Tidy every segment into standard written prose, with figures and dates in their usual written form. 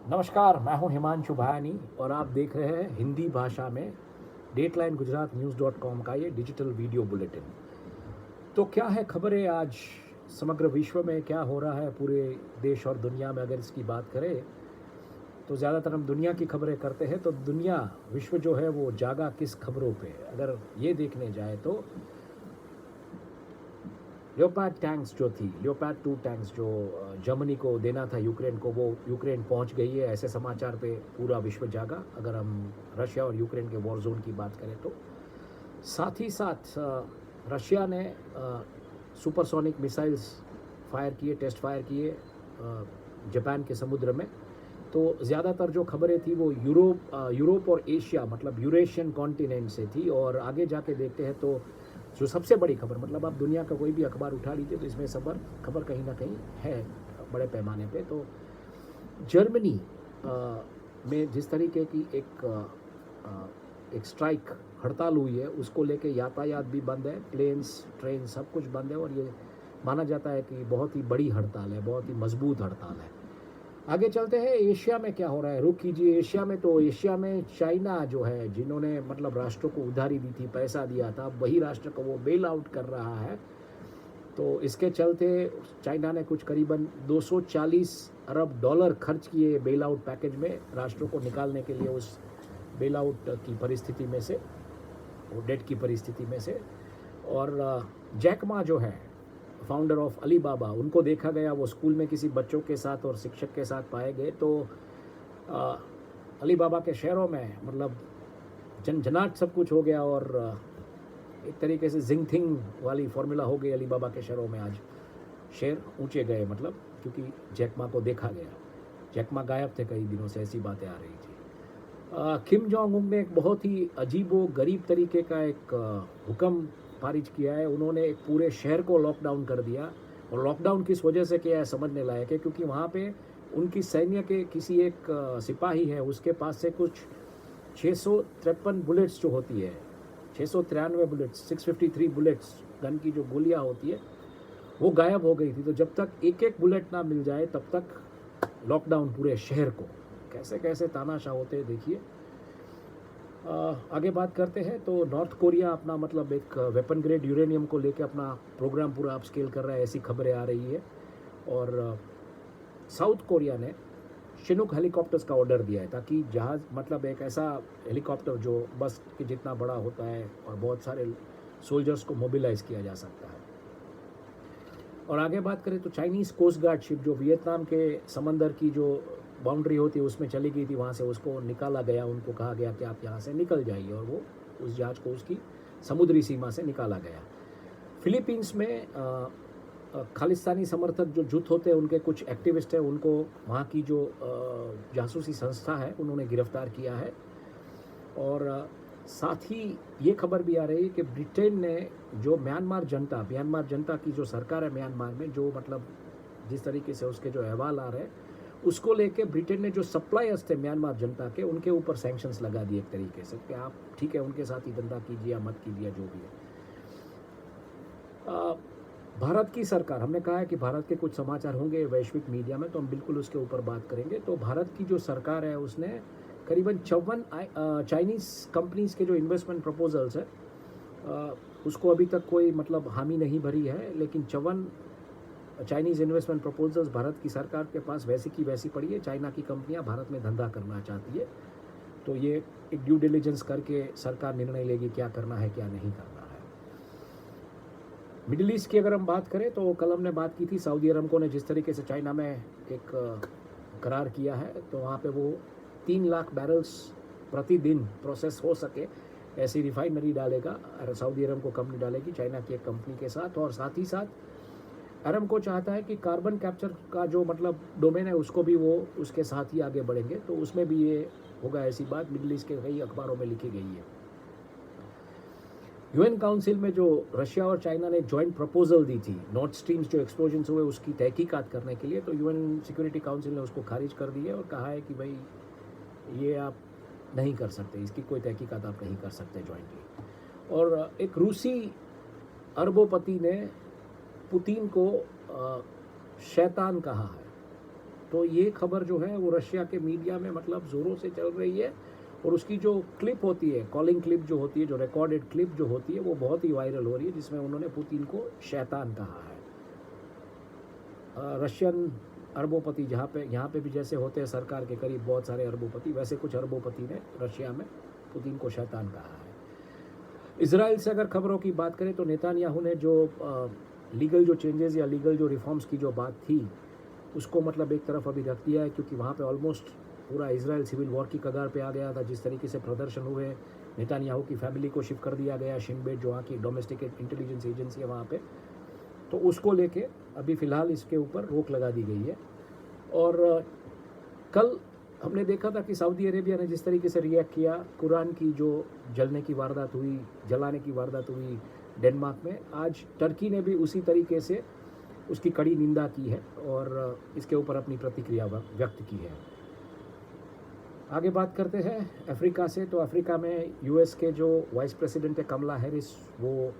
नमस्कार, मैं हूं हिमांशु भायानी और आप देख रहे हैं हिंदी भाषा में डेटलाइन गुजरात न्यूज़.com का ये डिजिटल वीडियो बुलेटिन। तो क्या है खबरें आज समग्र विश्व में क्या हो रहा है पूरे देश और दुनिया में, अगर इसकी बात करें तो ज़्यादातर हम दुनिया की खबरें करते हैं। तो दुनिया विश्व जो है वो जागा किस खबरों पे, अगर ये देखने जाए तो लियोपार्ड टैंक्स जो थी, लियोपार्ड 2 टैंक्स जो जर्मनी को देना था यूक्रेन को, वो यूक्रेन पहुंच गई है। ऐसे समाचार पे पूरा विश्व जागा अगर हम रशिया और यूक्रेन के वॉर जोन की बात करें तो। साथ ही साथ रशिया ने सुपरसोनिक मिसाइल्स फायर किए, टेस्ट फायर किए जापान के समुद्र में। तो ज़्यादातर जो खबरें थी वो यूरोप और एशिया, मतलब यूरेशियन कॉन्टिनेंट से थी। और आगे जाके देखते हैं तो जो सबसे बड़ी खबर, मतलब आप दुनिया का कोई भी अखबार उठा लीजिए तो इसमें खबर कहीं ना कहीं है बड़े पैमाने पे। तो जर्मनी में जिस तरीके की एक स्ट्राइक हड़ताल हुई है, उसको लेके यातायात भी बंद है, प्लेन्स ट्रेन सब कुछ बंद है। और ये माना जाता है कि बहुत ही बड़ी हड़ताल है, बहुत ही मजबूत हड़ताल है। आगे चलते हैं, एशिया में क्या हो रहा है, रुक कीजिए। एशिया में तो एशिया में चाइना जो है, जिन्होंने मतलब राष्ट्रों को उधारी दी थी, पैसा दिया था, वही राष्ट्र को वो बेल आउट कर रहा है। तो इसके चलते चाइना ने कुछ करीबन 240 अरब डॉलर खर्च किए बेल आउट पैकेज में राष्ट्रों को निकालने के लिए उस बेल आउट की परिस्थिति में से, वो डेट की परिस्थिति में से। और जैक मा जो है फाउंडर ऑफ अलीबाबा, उनको देखा गया वो स्कूल में किसी बच्चों के साथ और शिक्षक के साथ पाए गए। तो अलीबाबा के शेयरों में मतलब झनझनाट सब कुछ हो गया और एक तरीके से जिंगथिंग वाली फॉर्मूला हो गई अलीबाबा के शेयरों में। आज शेयर ऊंचे गए, मतलब क्योंकि जैक मा को देखा गया। जैक मा गायब थे कई दिनों से, ऐसी बातें आ रही थी। किम जोंग उन ने एक बहुत ही अजीबो गरीब तरीके का एक हुक्म पारित किया है। उन्होंने एक पूरे शहर को लॉकडाउन कर दिया। और लॉकडाउन किस वजह से किया है समझने लायक है, क्योंकि वहाँ पे उनकी सैन्य के किसी एक सिपाही है, उसके पास से कुछ 653 बुलेट्स जो होती है, 693 बुलेट्स, 653 बुलेट्स गन की जो गोलियाँ होती है, वो गायब हो गई थी। तो जब तक एक एक बुलेट ना मिल जाए तब तक लॉकडाउन पूरे शहर को। कैसे कैसे तानाशाह होते हैं देखिए। आगे बात करते हैं तो नॉर्थ कोरिया अपना मतलब एक वेपन ग्रेड यूरेनियम को लेकर अपना प्रोग्राम पूरा अपस्केल कर रहा है, ऐसी खबरें आ रही है। और साउथ कोरिया ने शिनुक हेलीकॉप्टर्स का ऑर्डर दिया है, ताकि जहाज़, मतलब एक ऐसा हेलीकॉप्टर जो बस के जितना बड़ा होता है और बहुत सारे सोल्जर्स को मोबिलाइज किया जा सकता है। और आगे बात करें तो चाइनीज़ कोस्ट गार्ड शिप जो वियतनाम के समंदर की जो बाउंड्री होती है उसमें चली गई थी, वहाँ से उसको निकाला गया। उनको कहा गया कि आप यहाँ से निकल जाइए, और वो उस जहाज़ को उसकी समुद्री सीमा से निकाला गया। फिलीपींस में खालिस्तानी समर्थक जो जुट होते हैं, उनके कुछ एक्टिविस्ट हैं, उनको वहाँ की जो जासूसी संस्था है उन्होंने गिरफ्तार किया है। और साथ ही ये खबर भी आ रही है कि ब्रिटेन ने जो म्यांमार जनता की जो सरकार है म्यांमार में, जो मतलब जिस तरीके से उसके जो अहवाल आ रहे हैं, उसको लेके ब्रिटेन ने जो सप्लायर्स थे म्यांमार जनता के, उनके ऊपर सैंक्शंस लगा दिए एक तरीके से कि आप ठीक है उनके साथ ही धंधा कीजिए या मत कीजिए, जो भी है। भारत की सरकार, हमने कहा है कि भारत के कुछ समाचार होंगे वैश्विक मीडिया में, तो हम बिल्कुल उसके ऊपर बात करेंगे। तो भारत की जो सरकार है उसने करीबन 54 चाइनीज़ कंपनीज़ के जो इन्वेस्टमेंट प्रपोजल्स है, उसको अभी तक कोई मतलब हामी नहीं भरी है, लेकिन 54 चाइनीज़ इन्वेस्टमेंट प्रपोजल्स भारत की सरकार के पास वैसी की वैसी पड़ी है। चाइना की कंपनियां भारत में धंधा करना चाहती है, तो ये एक ड्यू डिलिजेंस करके सरकार निर्णय लेगी क्या करना है क्या नहीं करना है। मिडिल ईस्ट की अगर हम बात करें तो कल हमने बात की थी, सऊदी अरमको ने जिस तरीके से चाइना में एक करार किया है, तो वहाँ पे वो 3 लाख बैरल्स प्रतिदिन प्रोसेस हो सके ऐसी रिफाइनरी डालेगा। सऊदी अरमको कंपनी डालेगी चाइना की एक कंपनी के साथ। और साथ ही साथ अरमको चाहता है कि कार्बन कैप्चर का जो मतलब डोमेन है उसको भी वो उसके साथ ही आगे बढ़ेंगे, तो उसमें भी ये होगा, ऐसी बात मिडिल ईस्ट के कई अखबारों में लिखी गई है। यूएन काउंसिल में जो रशिया और चाइना ने जॉइंट प्रपोजल दी थी नॉर्थ स्ट्रीम्स जो एक्सप्लोजन्स हुए उसकी तहकीकात करने के लिए, तो यूएन सिक्योरिटी काउंसिल ने उसको खारिज कर दी है और कहा है कि भाई ये आप नहीं कर सकते, इसकी कोई तहकीकात आप नहीं कर सकते जॉइंटली। और एक रूसी अरबोपति ने पुतिन को शैतान कहा है। तो ये खबर जो है वो रशिया के मीडिया में मतलब ज़ोरों से चल रही है, और उसकी जो क्लिप होती है, कॉलिंग क्लिप जो होती है, जो रिकॉर्डेड क्लिप जो होती है, वो बहुत ही वायरल हो रही है, जिसमें उन्होंने पुतिन को शैतान कहा है। रशियन अरबोपति, यहाँ पे भी जैसे होते हैं सरकार के करीब बहुत सारे अरबोपति, वैसे कुछ अरबोपति ने रशिया में पुतिन को शैतान कहा है। इजराइल से अगर खबरों की बात करें तो नेतान्याहू ने जो लीगल जो चेंजेस या लीगल जो रिफॉर्म्स की जो बात थी, उसको मतलब एक तरफ अभी रख दिया है, क्योंकि वहाँ पे ऑलमोस्ट पूरा इजराइल सिविल वॉर की कगार पे आ गया था। जिस तरीके से प्रदर्शन हुए, नेतान्याहू की फैमिली को शिफ्ट कर दिया गया, शिन बेट जो वहाँ की डोमेस्टिक इंटेलिजेंस एजेंसी है वहाँ पे, तो उसको लेके अभी फ़िलहाल इसके ऊपर रोक लगा दी गई है। और कल हमने देखा था कि सऊदी अरेबिया ने जिस तरीके से रिएक्ट किया, कुरान की जो जलाने की वारदात हुई डेनमार्क में, आज टर्की ने भी उसी तरीके से उसकी कड़ी निंदा की है और इसके ऊपर अपनी प्रतिक्रिया व्यक्त की है। आगे बात करते हैं अफ्रीका से। तो अफ्रीका में यूएस के जो वाइस प्रेसिडेंट है कमला हैरिस, वो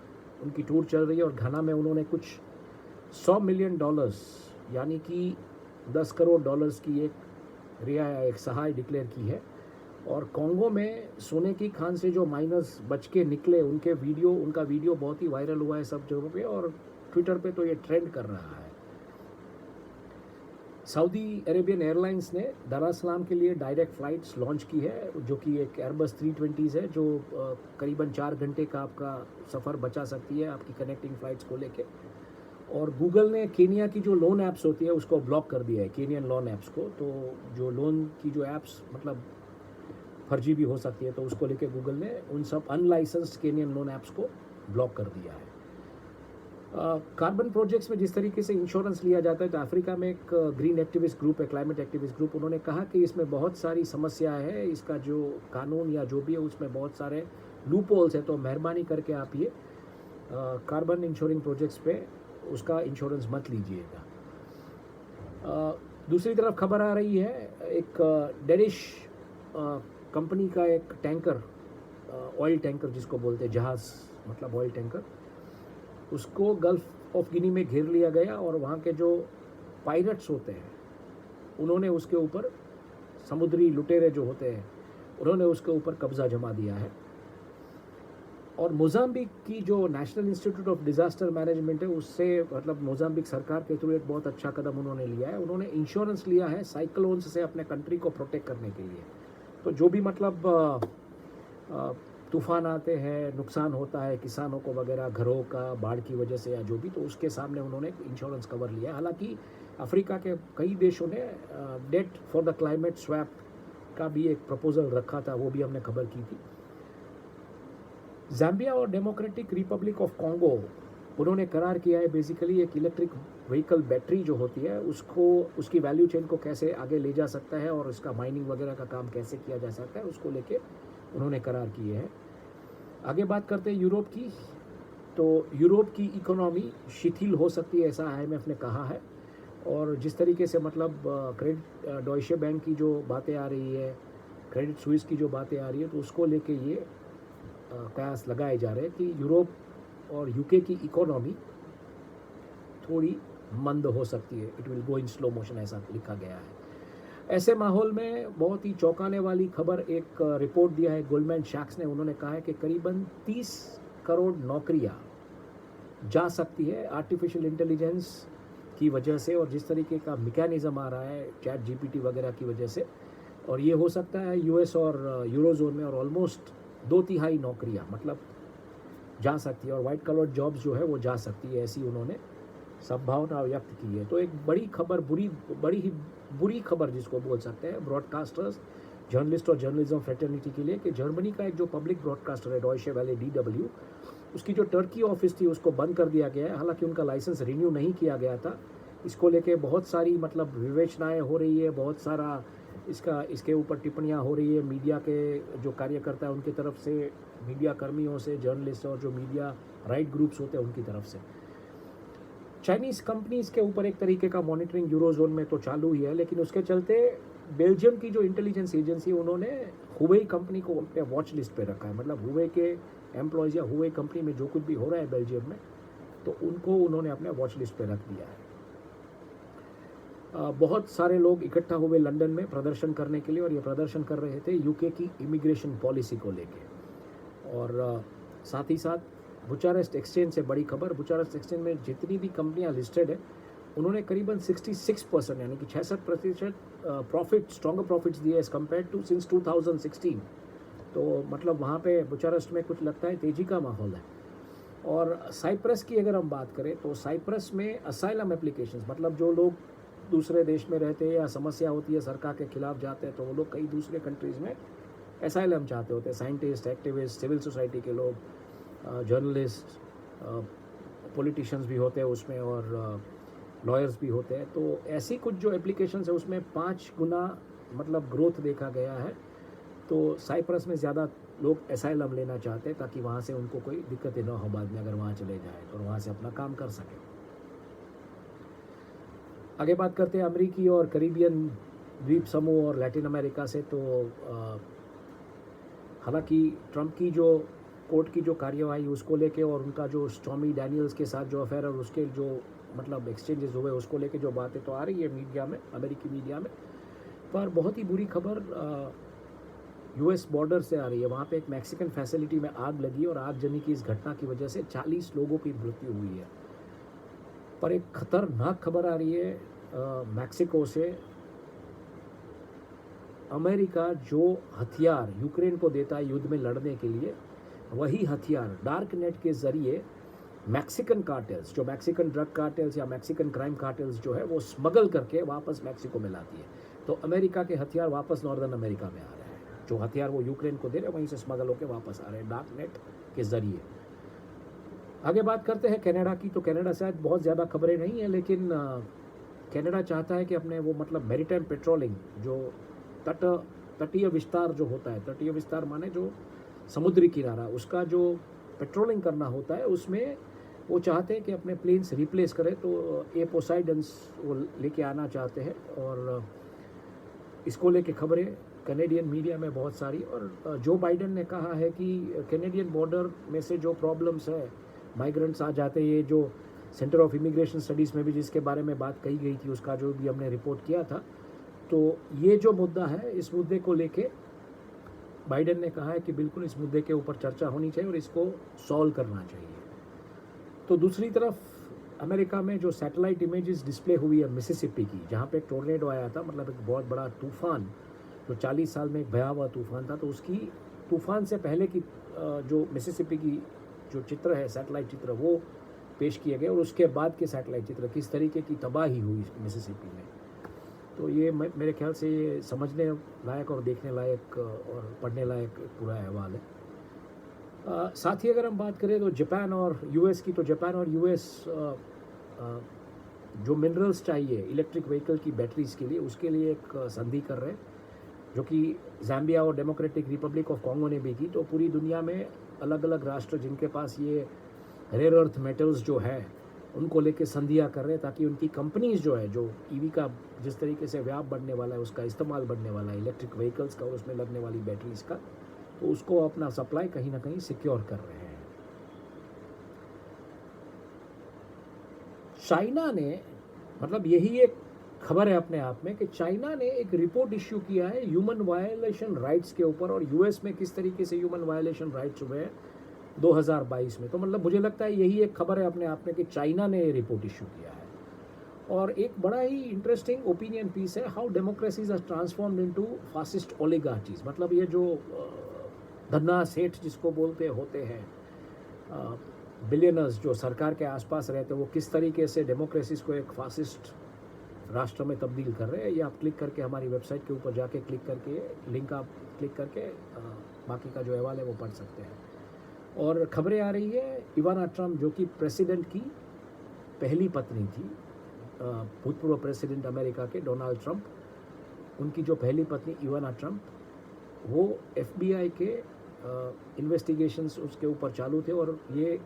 उनकी टूर चल रही है, और घाना में उन्होंने कुछ $100 मिलियन यानी कि 10 करोड़ डॉलर्स की एक सहाय डिक्लेयर की है। और कॉन्गो में सोने की खान से जो माइनर्स बच के निकले, उनका वीडियो बहुत ही वायरल हुआ है सब जगहों पे, और ट्विटर पे तो ये ट्रेंड कर रहा है। सऊदी अरेबियन एयरलाइंस ने दार एस सलाम के लिए डायरेक्ट फ़्लाइट्स लॉन्च की है, जो कि एक एयरबस 320 है, जो करीबन 4 घंटे का आपका सफ़र बचा सकती है आपकी कनेक्टिंग फ़्लाइट्स को लेके। और गूगल ने केनिया की जो लोन ऐप्स होती है उसको ब्लॉक कर दिया है, केनियन लोन ऐप्स को। तो जो लोन की जो ऐप्स मतलब फर्जी भी हो सकती है, तो उसको लेके गूगल ने उन सब अनलाइसेंस्ड केनियन लोन ऐप्स को ब्लॉक कर दिया है। कार्बन प्रोजेक्ट्स में जिस तरीके से इंश्योरेंस लिया जाता है, तो अफ्रीका में एक ग्रीन एक्टिविस्ट ग्रुप है, क्लाइमेट एक्टिविस्ट ग्रुप, उन्होंने कहा कि इसमें बहुत सारी समस्याएं हैं, इसका जो कानून या जो भी है उसमें बहुत सारे लूप होल्स है, तो मेहरबानी करके आप ये कार्बन इंश्योरिंग प्रोजेक्ट्स पे उसका इंश्योरेंस मत लीजिएगा। दूसरी तरफ खबर आ रही है, एक डेनिश कंपनी का एक टैंकर, ऑयल टैंकर जिसको बोलते हैं, जहाज़ मतलब ऑयल टैंकर, उसको गल्फ ऑफ गिनी में घेर लिया गया, और वहाँ के जो पायलट्स होते हैं उन्होंने उसके ऊपर, समुद्री लुटेरे जो होते हैं, उन्होंने उसके ऊपर कब्जा जमा दिया है। और मोजाम्बिक की जो national institute of disaster management है, उससे मतलब मोजाम्बिक सरकार के थ्रू एक बहुत अच्छा कदम उन्होंने लिया है। उन्होंने इंश्योरेंस लिया है साइक्लोन्स से अपने कंट्री को प्रोटेक्ट करने के लिए। तो जो भी मतलब तूफ़ान आते हैं, नुकसान होता है किसानों को वगैरह, घरों का बाढ़ की वजह से या जो भी, तो उसके सामने उन्होंने इंश्योरेंस कवर लिया। हालांकि अफ्रीका के कई देशों ने debt for the climate swap का भी एक प्रपोजल रखा था, वो भी हमने खबर की थी। ज़ाम्बिया और डेमोक्रेटिक रिपब्लिक ऑफ कॉन्गो, उन्होंने करार किया है बेसिकली एक इलेक्ट्रिक व्हीकल बैटरी जो होती है उसको, उसकी वैल्यू चेन को कैसे आगे ले जा सकता है और उसका माइनिंग वगैरह का काम कैसे किया जा सकता है, उसको लेके उन्होंने करार किए हैं। आगे बात करते हैं यूरोप की। तो यूरोप की इकोनॉमी शिथिल हो सकती है, ऐसा IMF ने कहा है। और जिस तरीके से मतलब क्रेडिट डॉइशे बैंक की जो बातें आ रही है, क्रेडिट स्विस की जो बातें आ रही है, तो उसको लेके ये कयास लगाए जा रहे हैं कि यूरोप और UK की इकोनॉमी थोड़ी मंद हो सकती है, it will go in slow motion, ऐसा लिखा गया है। ऐसे माहौल में बहुत ही चौंकाने वाली खबर, एक रिपोर्ट दिया है गोल्डमैन सैक्स ने, उन्होंने कहा है कि करीबन 30 करोड़ नौकरियां जा सकती है आर्टिफिशियल इंटेलिजेंस की वजह से, और जिस तरीके का मैकेनिज्म आ रहा है चैट GPT वगैरह की वजह से। और ये हो सकता है US और यूरोजोन में, और ऑलमोस्ट 2/3 नौकरियां मतलब जा सकती है, और वाइट कलर जॉब्स जो है वो जा सकती है, ऐसी उन्होंने संभावना व्यक्त की है। तो एक बड़ी खबर, बड़ी ही बुरी खबर जिसको बोल सकते हैं ब्रॉडकास्टर्स, जर्नलिस्ट और जर्नलिज्म फ्रेटर्निटी के लिए, कि जर्मनी का एक जो पब्लिक ब्रॉडकास्टर है डॉइशे वेले DW, उसकी जो टर्की ऑफिस थी उसको बंद कर दिया गया है। हालांकि उनका लाइसेंस रिन्यू नहीं किया गया था। इसको लेके बहुत सारी मतलब विवेचनाएं हो रही है, बहुत सारा इसके ऊपर टिप्पणियां हो रही है मीडिया के जो कार्यकर्ता है उनकी तरफ से, मीडिया कर्मियों से, जर्नलिस्ट और जो मीडिया राइट ग्रुप्स होते हैं उनकी तरफ से। चाइनीज़ कंपनीज़ के ऊपर एक तरीके का मॉनिटरिंग यूरोजोन में तो चालू ही है, लेकिन उसके चलते बेल्जियम की जो इंटेलिजेंस एजेंसी, उन्होंने हुवेई कंपनी को अपने वॉच लिस्ट पे रखा है। मतलब हुवेई के एम्प्लॉयज़ या हुवेई कंपनी में जो कुछ भी हो रहा है बेल्जियम में, तो उनको उन्होंने अपने वॉच लिस्ट पे रख दिया है। बहुत सारे लोग इकट्ठा हुए लंदन में प्रदर्शन करने के लिए, और ये प्रदर्शन कर रहे थे यूके की इमिग्रेशन पॉलिसी को लेके। और साथ ही साथ बुचारेस्ट एक्सचेंज से बड़ी खबर, बुचारेस्ट एक्सचेंज में जितनी भी कंपनियां लिस्टेड है उन्होंने करीबन 66% यानी कि 66% प्रॉफिट, स्ट्रॉन्गर प्रॉफिट्स दिए एज कम्पेयर टू सिंस 2016। तो मतलब वहाँ पे बुचारेस्ट में कुछ लगता है तेज़ी का माहौल है। और साइप्रस की अगर हम बात करें तो साइप्रस में असाइलम एप्लीकेशंस, मतलब जो लोग दूसरे देश में रहते हैं या समस्या होती है सरकार के खिलाफ जाते हैं तो वो लोग कई दूसरे कंट्रीज़ में असाइलम चाहते होते हैं। साइंटिस्ट, एक्टिविस्ट, सिविल सोसाइटी के लोग, जर्नलिस्ट, पॉलिटिशियंस भी होते हैं उसमें, और लॉयर्स भी होते हैं। तो ऐसी कुछ जो एप्लीकेशंस है उसमें 5 गुना मतलब ग्रोथ देखा गया है। तो साइप्रस में ज़्यादा लोग असाइलम लेना चाहते हैं ताकि वहाँ से उनको कोई दिक्कतें ना हो बाद में अगर वहाँ चले जाए और वहाँ से अपना काम कर सकें। आगे बात करते हैं अमेरिकी और करीबियन द्वीप समूह और लैटिन अमेरिका से। तो हालांकि ट्रंप की जो कोर्ट की जो कार्यवाही उसको लेके और उनका जो स्टॉर्मी डैनियल्स के साथ जो अफेयर और उसके जो मतलब एक्सचेंजेस हुए उसको लेके जो बातें तो आ रही है मीडिया में, अमेरिकी मीडिया में, पर बहुत ही बुरी खबर यूएस बॉर्डर से आ रही है। वहाँ पे एक मैक्सिकन फैसिलिटी में आग लगी और आगजनी की इस घटना की वजह से 40 लोगों की मृत्यु हुई है। पर एक खतरनाक खबर आ रही है मैक्सिको से। अमेरिका जो हथियार यूक्रेन को देता है युद्ध में लड़ने के लिए, वही हथियार डार्क नेट के ज़रिए मैक्सिकन कार्टेल्स, जो मैक्सिकन ड्रग कार्टेल्स या मैक्सिकन क्राइम कार्टेल्स जो है वो स्मगल करके वापस मैक्सिको में लाती है। तो अमेरिका के हथियार वापस नॉर्दर्न अमेरिका में आ रहे हैं। जो हथियार वो यूक्रेन को दे रहे हैं वहीं से स्मगल होकर वापस आ रहे हैं डार्क नेट के ज़रिए। आगे बात करते हैं कनाडा की। तो कनाडा शायद बहुत ज़्यादा खबरें नहीं है, लेकिन कनाडा चाहता है कि अपने वो मतलब मैरीटाइम पेट्रोलिंग, जो तटीय विस्तार जो होता है, तटीय विस्तार माने जो समुद्री किनारा, उसका जो पेट्रोलिंग करना होता है उसमें वो चाहते हैं कि अपने प्लेन्स रिप्लेस करें। तो ए पोसाइडन्स वो लेके आना चाहते हैं, और इसको लेके खबरें कैनेडियन मीडिया में बहुत सारी। और जो बाइडेन ने कहा है कि कैनेडियन बॉर्डर में से जो प्रॉब्लम्स है, माइग्रेंट्स आ जाते हैं, ये जो सेंटर ऑफ इमिग्रेशन स्टडीज़ में भी जिसके बारे में बात कही गई थी उसका जो भी हमने रिपोर्ट किया था, तो ये जो मुद्दा है इस मुद्दे को लेके बाइडेन ने कहा है कि बिल्कुल इस मुद्दे के ऊपर चर्चा होनी चाहिए और इसको सॉल्व करना चाहिए। तो दूसरी तरफ अमेरिका में जो सैटेलाइट इमेजेस डिस्प्ले हुई है मिसिसिपी की, जहाँ पे एक टोर्नेडो आया था, मतलब एक बहुत बड़ा तूफान जो 40 साल में एक भयावह तूफान था, तो उसकी तूफान से पहले की जो मिसिसिपी की जो चित्र है, सैटेलाइट चित्र, वो पेश किए गए, और उसके बाद के सैटेलाइट चित्र किस तरीके की तबाही हुई मिसिसिपी में। तो ये मेरे ख्याल से ये समझने लायक और देखने लायक और पढ़ने लायक पूरा अहवाल है। साथ ही अगर हम बात करें तो जापान और यूएस की, तो जापान और यूएस जो मिनरल्स चाहिए इलेक्ट्रिक व्हीकल की बैटरीज के लिए, उसके लिए एक संधि कर रहे हैं, जो कि ज़ाम्बिया और डेमोक्रेटिक रिपब्लिक ऑफ कॉन्गो ने भी की। तो पूरी दुनिया में अलग अलग राष्ट्र जिनके पास ये रेयर अर्थ मेटल्स जो है उनको लेके संधियाँ कर रहे हैं, ताकि उनकी कंपनीज जो है, जो ईवी का जिस तरीके से व्याप बढ़ने वाला है, उसका इस्तेमाल बढ़ने वाला है इलेक्ट्रिक व्हीकल्स का और उसमें लगने वाली बैटरीज का, तो उसको अपना सप्लाई कहीं ना कहीं सिक्योर कर रहे हैं। चाइना ने, मतलब यही एक खबर है अपने आप में कि चाइना ने एक रिपोर्ट इश्यू किया है ह्यूमन वायलेशन राइट्स के ऊपर, और यूएस में किस तरीके से ह्यूमन वायलेशन राइट्स हुए हैं 2022 में। तो मतलब मुझे लगता है यही एक खबर है अपने आप में कि चाइना ने ये रिपोर्ट इश्यू किया है। और एक बड़ा ही इंटरेस्टिंग ओपिनियन पीस है, how democracies are transformed into fascist oligarchies. मतलब ये जो धन्ना सेठ जिसको बोलते होते हैं, बिलियनर्स जो सरकार के आसपास रहते हैं, वो किस तरीके से डेमोक्रेसीज को एक फासिस्ट राष्ट्र में तब्दील कर रहे हैं। ये आप क्लिक करके हमारी वेबसाइट के ऊपर जाके क्लिक करके लिंक आप क्लिक करके बाकी का जो अहवाल है वो पढ़ सकते हैं। और खबरें आ रही है इवाना ट्रंप, जो कि प्रेसिडेंट की पहली पत्नी थी, भूतपूर्व प्रेसिडेंट अमेरिका के डोनाल्ड ट्रंप, उनकी जो पहली पत्नी इवाना ट्रंप, वो FBI के इन्वेस्टिगेशंस उसके ऊपर चालू थे, और ये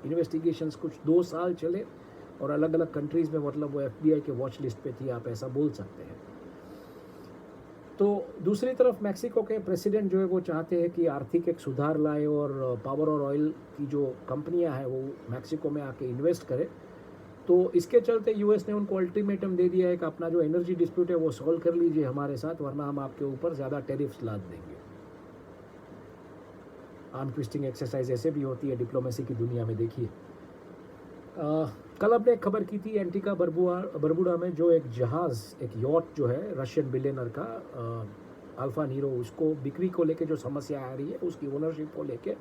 इन्वेस्टिगेशंस कुछ 2 साल चले और अलग अलग कंट्रीज़ में, मतलब वो FBI के वॉच लिस्ट पे थी, आप ऐसा बोल सकते हैं। तो दूसरी तरफ मैक्सिको के प्रेसिडेंट जो है वो चाहते हैं कि आर्थिक एक सुधार लाए और पावर और ऑयल की जो कंपनियां हैं वो मैक्सिको में आके इन्वेस्ट करें। तो इसके चलते यूएस ने उनको अल्टीमेटम दे दिया है कि अपना जो एनर्जी डिस्प्यूट है वो सॉल्व कर लीजिए हमारे साथ, वरना हम आपके ऊपर ज़्यादा टेरिफ्स लाद देंगे। आर्म ट्विस्टिंग एक्सरसाइज ऐसे भी होती है डिप्लोमेसी की दुनिया में, देखिए। कल हमने एक खबर की थी एंटीगा बरबुडा में जो एक जहाज़, एक यॉट जो है रशियन बिलियनर का अल्फा नीरो, उसको बिक्री को लेके जो समस्या आ रही है उसकी ओनरशिप को लेके,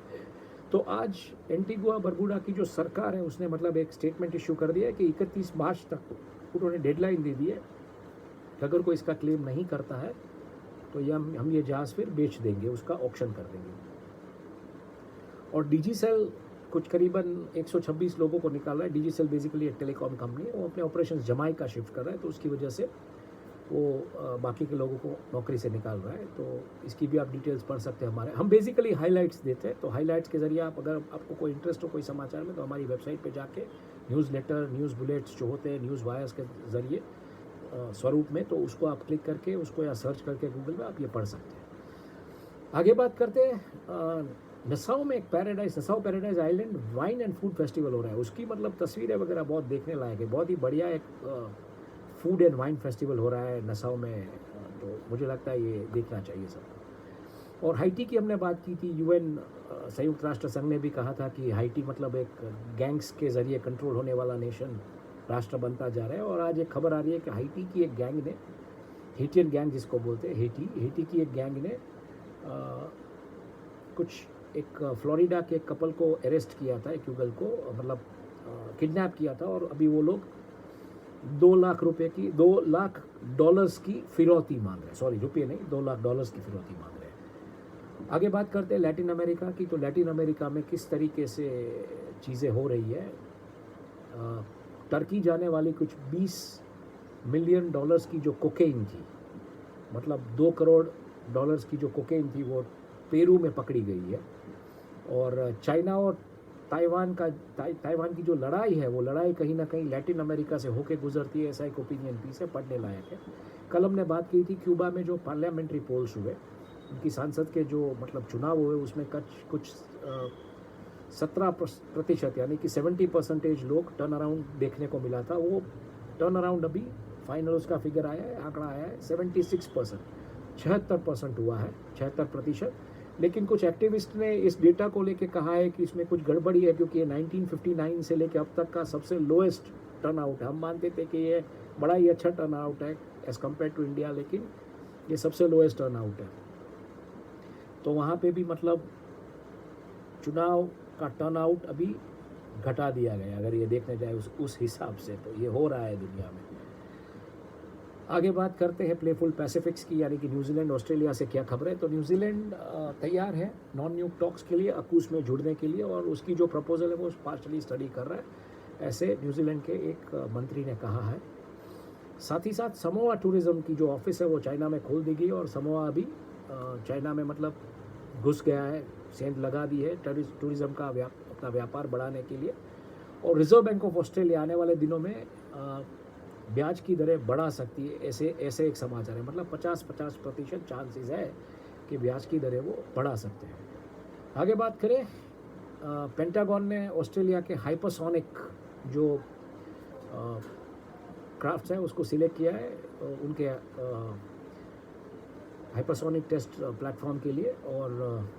तो आज एंटीगुआ बरबुडा की जो सरकार है उसने मतलब एक स्टेटमेंट इशू कर दिया है कि 31 मार्च तक उन्होंने डेडलाइन दे दी है कि अगर कोई इसका क्लेम नहीं करता है तो ये हम ये जहाज़ फिर बेच देंगे, उसका ऑक्शन कर देंगे। और डिजिसेल कुछ करीबन 126 लोगों को निकाल रहा है। डिजिसेल बेसिकली एक टेलीकॉम कंपनी है, वो अपने ऑपरेशन जमाइका शिफ्ट कर रहा है, तो उसकी वजह से वो बाकी के लोगों को नौकरी से निकाल रहा है। तो इसकी भी आप डिटेल्स पढ़ सकते हैं हमारे, हम बेसिकली हाइलाइट्स देते हैं, तो हाइलाइट्स के ज़रिए आप अगर आपको कोई इंटरेस्ट हो कोई समाचार में तो हमारी वेबसाइट पे जाके न्यूज़ लेटर, न्यूज़ बुलेट्स जो होते हैं न्यूज़ वायर्स के ज़रिए स्वरूप में, तो उसको आप क्लिक करके उसको या सर्च करके गूगल में आप ये पढ़ सकते हैं। आगे बात करते हैं नसाओ में एक paradise, Nassau paradise island wine and food festival हो रहा है। उसकी मतलब तस्वीरें वगैरह बहुत देखने लायक है, बहुत ही बढ़िया एक फूड एंड वाइन फेस्टिवल हो रहा है नसाओ में, तो मुझे लगता है ये देखना चाहिए सबको। और हाइटी की हमने बात की थी, यूएन संयुक्त राष्ट्र संघ ने भी कहा था कि हाइटी मतलब एक गैंग्स के ज़रिए कंट्रोल होने वाला नेशन राष्ट्र बनता जा रहा है। और आज एक खबर आ रही है कि हाइटी की एक गैंग ने, हेटियन गैंग जिसको बोलते हैं, हेटी की एक गैंग ने कुछ एक फ्लोरिडा के एक कपल को अरेस्ट किया था, एक युगल को मतलब किडनैप किया था, और अभी वो लोग 2 लाख रुपए की, $2 लाख की फिरौती मांग रहे हैं, सॉरी रुपये नहीं, $2 लाख की फिरौती मांग रहे हैं। आगे बात करते हैं लैटिन अमेरिका की, तो लैटिन अमेरिका में किस तरीके से चीज़ें हो रही है। टर्की जाने वाली कुछ $20 मिलियन की जो कोकेन थी, मतलब $2 करोड़ की जो कोकेन थी वो पेरू में पकड़ी गई है। और चाइना और ताइवान की जो लड़ाई है वो लड़ाई कहीं ना कहीं लैटिन अमेरिका से होके गुजरती है, ऐसा एक ओपिनियन पीस है, पढ़ने लायक है। कल हमने बात की थी क्यूबा में जो पार्लियामेंट्री पोल्स हुए, उनकी सांसद के जो मतलब चुनाव हुए, उसमें कुछ 17% यानी कि 70% लोग टर्न अराउंड देखने को मिला था। वो टर्न अराउंड अभी फाइनल उसका फिगर आया है, आंकड़ा आया है 76%, 76% हुआ है, 76%। लेकिन कुछ एक्टिविस्ट ने इस डेटा को लेके कहा है कि इसमें कुछ गड़बड़ी है, क्योंकि ये 1959 से लेके अब तक का सबसे लोएस्ट टर्नआउट है। हम मानते थे कि ये बड़ा ही अच्छा टर्नआउट है एज़ कम्पेयर टू इंडिया, लेकिन ये सबसे लोएस्ट टर्नआउट है। तो वहाँ पे भी मतलब चुनाव का टर्नआउट अभी घटा दिया गया, अगर ये देखने जाए उस हिसाब से, तो ये हो रहा है दुनिया में। आगे बात करते हैं प्लेफुल पैसिफिक्स की, यानी कि न्यूजीलैंड ऑस्ट्रेलिया से क्या खबर है। तो न्यूजीलैंड तैयार है नॉन न्यूक टॉक्स के लिए, अकूस में जुड़ने के लिए, और उसकी जो प्रपोजल है वो पार्शली स्टडी कर रहा है, ऐसे न्यूजीलैंड के एक मंत्री ने कहा है। साथ ही साथ समोआ टूरिज़्म की जो ऑफिस है वो चाइना में खोल दी गई, और समोआ अभी चाइना में मतलब घुस गया है, सेंध लगा दी है टूरिज़्म का अपना व्यापार बढ़ाने के लिए। और रिजर्व बैंक ऑफ ऑस्ट्रेलिया आने वाले दिनों में ब्याज की दरें बढ़ा सकती है, ऐसे एक समाचार है, मतलब 50% चांसेस है कि ब्याज की दरें वो बढ़ा सकते हैं। आगे बात करें, पेंटागन ने ऑस्ट्रेलिया के हाइपरसोनिक जो क्राफ्ट्स हैं उसको सिलेक्ट किया है उनके हाइपरसोनिक टेस्ट प्लेटफॉर्म के लिए। और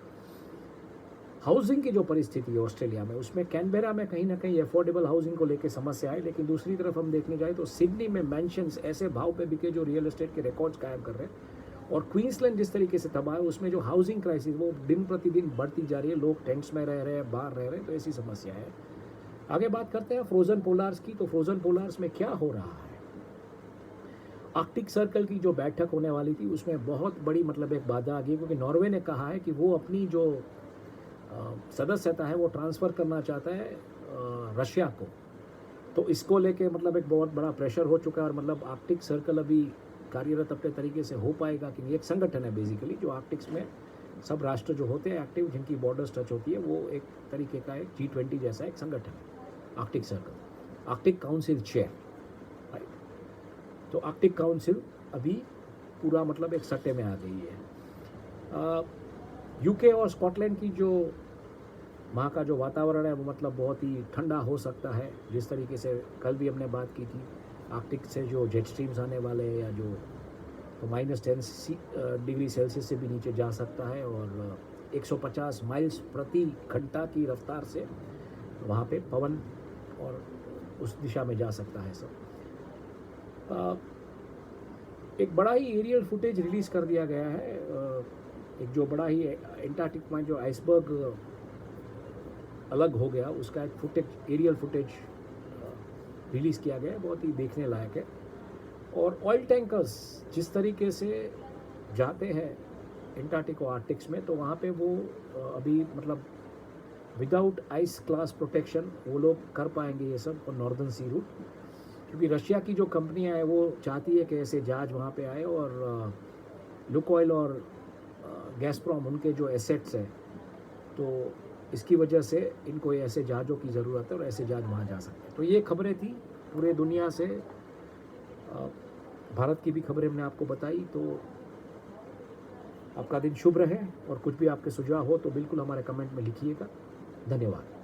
हाउसिंग की जो परिस्थिति है ऑस्ट्रेलिया में, उसमें कैनबेरा में कहीं ना कहीं अफोर्डेबल हाउसिंग को लेकर समस्या है, लेकिन दूसरी तरफ हम देखने जाए तो सिडनी में मैंशंस ऐसे भाव पे बिके जो रियल एस्टेट के रिकॉर्ड्स कायम कर रहे हैं। और क्वींसलैंड जिस तरीके से तबाह है, उसमें जो हाउसिंग क्राइसिस वो दिन प्रतिदिन बढ़ती जा रही है, लोग टेंट्स में रह रहे हैं, बाहर रह रहे हैं, तो ऐसी समस्या है। आगे बात करते हैं फ्रोजन पोलार्स की, तो फ्रोजन पोलार्स में क्या हो रहा है। आर्कटिक सर्कल की जो बैठक होने वाली थी उसमें बहुत बड़ी मतलब एक बाधा आ गई, क्योंकि नॉर्वे ने कहा है कि वो अपनी जो सदस्यता है वो ट्रांसफ़र करना चाहता है रशिया को। तो इसको लेके मतलब एक बहुत बड़ा प्रेशर हो चुका है, और मतलब आर्कटिक सर्कल अभी कार्यरत अपने तरीके से हो पाएगा कि नहीं। एक संगठन है बेसिकली जो आर्कटिक्स में सब राष्ट्र जो होते हैं एक्टिव, जिनकी बॉर्डर्स टच होती है, वो एक तरीके का एक G20 जैसा एक संगठन है Arctic circle, Arctic council chair, right. तो आर्कटिक काउंसिल अभी पूरा मतलब एक सट्टे में आ गई है। यूके और स्कॉटलैंड की जो वहाँ का जो वातावरण है वो मतलब बहुत ही ठंडा हो सकता है, जिस तरीके से कल भी हमने बात की थी, आर्कटिक से जो जेट स्ट्रीम्स आने वाले हैं या जो तो -10 डिग्री सेल्सियस से भी नीचे जा सकता है और 150 माइल्स प्रति घंटा की रफ्तार से वहाँ पे पवन और उस दिशा में जा सकता है सब। एक बड़ा ही एरियल फुटेज रिलीज़ कर दिया गया है, एक जो बड़ा ही एंटार्क्टिक में जो आइसबर्ग अलग हो गया उसका एक एरियल फुटेज रिलीज़ किया गया है, बहुत ही देखने लायक है। और ऑयल टैंकर्स जिस तरीके से जाते हैं एंटार्क्टिक और आर्कटिक्स में, तो वहाँ पे वो अभी मतलब विदाउट आइस क्लास प्रोटेक्शन वो लोग कर पाएंगे ये सब और नॉर्दर्न सी रूट, क्योंकि रशिया की जो कंपनियां हैं वो चाहती है कि ऐसे जहाज वहाँ पे आए और लुकोइल और गैसप्रॉम उनके जो एसेट्स हैं, तो इसकी वजह से इनको ऐसे जहाज़ों की ज़रूरत है और ऐसे जहाज वहाँ जा सकते हैं। तो ये खबरें थी पूरे दुनिया से, भारत की भी खबरें हमने आपको बताई। तो आपका दिन शुभ रहे और कुछ भी आपके सुझाव हो तो बिल्कुल हमारे कमेंट में लिखिएगा। धन्यवाद।